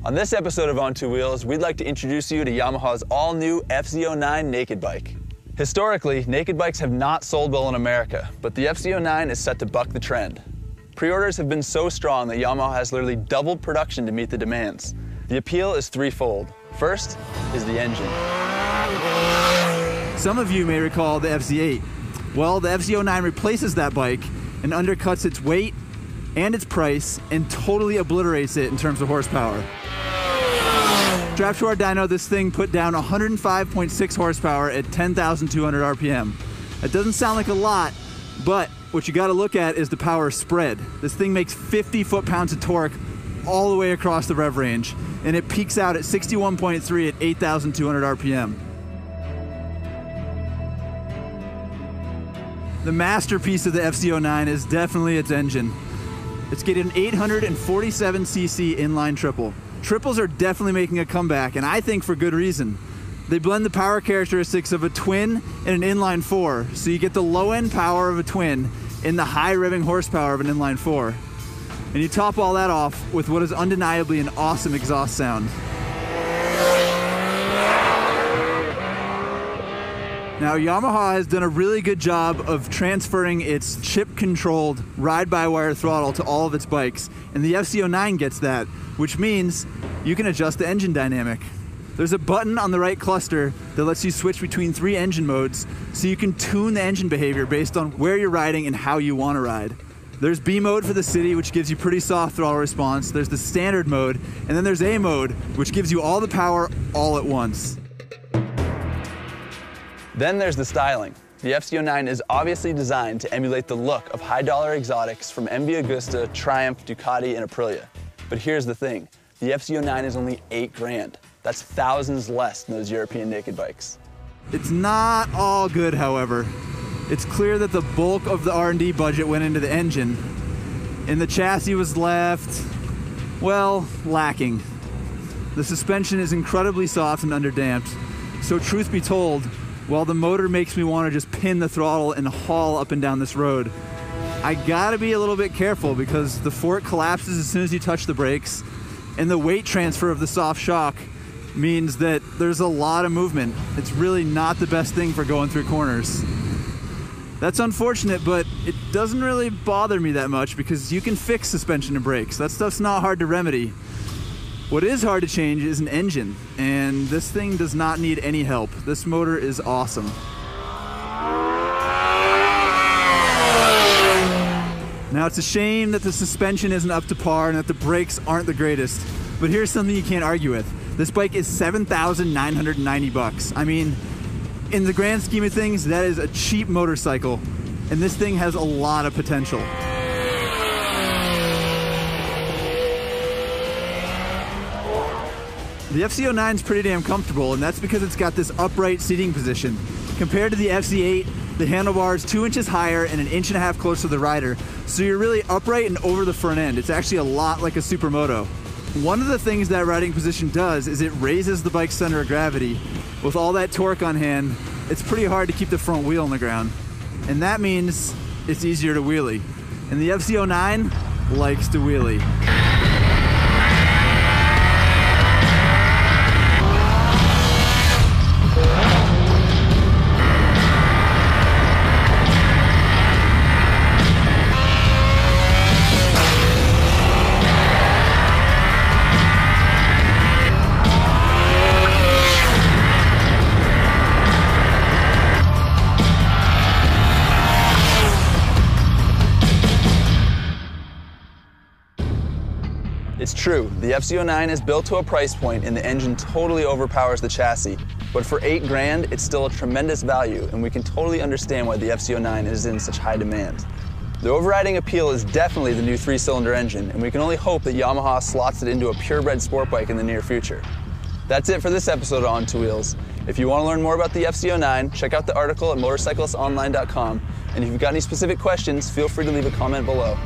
On this episode of On Two Wheels, we'd like to introduce you to Yamaha's all-new FZ09 naked bike. Historically, naked bikes have not sold well in America, but the FZ09 is set to buck the trend. Pre-orders have been so strong that Yamaha has literally doubled production to meet the demands. The appeal is threefold. First is the engine. Some of you may recall the FZ8. Well, the FZ09 replaces that bike and undercuts its weight and its price and totally obliterates it in terms of horsepower. Strapped to our dyno, this thing put down 105.6 horsepower at 10,200 RPM. That doesn't sound like a lot, but what you gotta look at is the power spread. This thing makes 50 foot-pounds of torque all the way across the rev range, and it peaks out at 61.3 at 8,200 RPM. The masterpiece of the FZ09 is definitely its engine. It's getting an 847cc inline triple. Triples are definitely making a comeback, and I think for good reason. They blend the power characteristics of a twin and an inline four, so you get the low-end power of a twin and the high revving horsepower of an inline four. And you top all that off with what is undeniably an awesome exhaust sound. Now, Yamaha has done a really good job of transferring its chip-controlled ride-by-wire throttle to all of its bikes, and the FZ09 gets that, which means you can adjust the engine dynamic. There's a button on the right cluster that lets you switch between 3 engine modes, so you can tune the engine behavior based on where you're riding and how you want to ride. There's B mode for the city, which gives you pretty soft throttle response. There's the standard mode, and then there's A mode, which gives you all the power all at once. Then there's the styling. The FZ09 is obviously designed to emulate the look of high-dollar exotics from MV Agusta, Triumph, Ducati, and Aprilia. But here's the thing, the FZ09 is only $8 grand. That's thousands less than those European naked bikes. It's not all good, however. It's clear that the bulk of the R&D budget went into the engine, and the chassis was left, well, lacking. The suspension is incredibly soft and underdamped, so truth be told, while the motor makes me want to just pin the throttle and haul up and down this road, I gotta be a little bit careful because the fork collapses as soon as you touch the brakes, and the weight transfer of the soft shock means that there's a lot of movement. It's really not the best thing for going through corners. That's unfortunate, but it doesn't really bother me that much because you can fix suspension and brakes. That stuff's not hard to remedy. What is hard to change is an engine, and this thing does not need any help. This motor is awesome. Now, it's a shame that the suspension isn't up to par and that the brakes aren't the greatest, but here's something you can't argue with. This bike is $7,990. I mean, in the grand scheme of things, that is a cheap motorcycle, and this thing has a lot of potential. The FZ09 is pretty damn comfortable, and that's because it's got this upright seating position. Compared to the FZ8, the handlebar's 2 inches higher and 1.5 inches closer to the rider, so you're really upright and over the front end. It's actually a lot like a supermoto. One of the things that riding position does is it raises the bike's center of gravity. With all that torque on hand, it's pretty hard to keep the front wheel on the ground. And that means it's easier to wheelie. And the FZ09 likes to wheelie. It's true, the FZ09 is built to a price point and the engine totally overpowers the chassis, but for $8 grand, it's still a tremendous value, and we can totally understand why the FZ09 is in such high demand. The overriding appeal is definitely the new 3-cylinder engine, and we can only hope that Yamaha slots it into a purebred sport bike in the near future. That's it for this episode of On Two Wheels. If you want to learn more about the FZ09, check out the article at motorcyclistonline.com, and if you've got any specific questions, feel free to leave a comment below.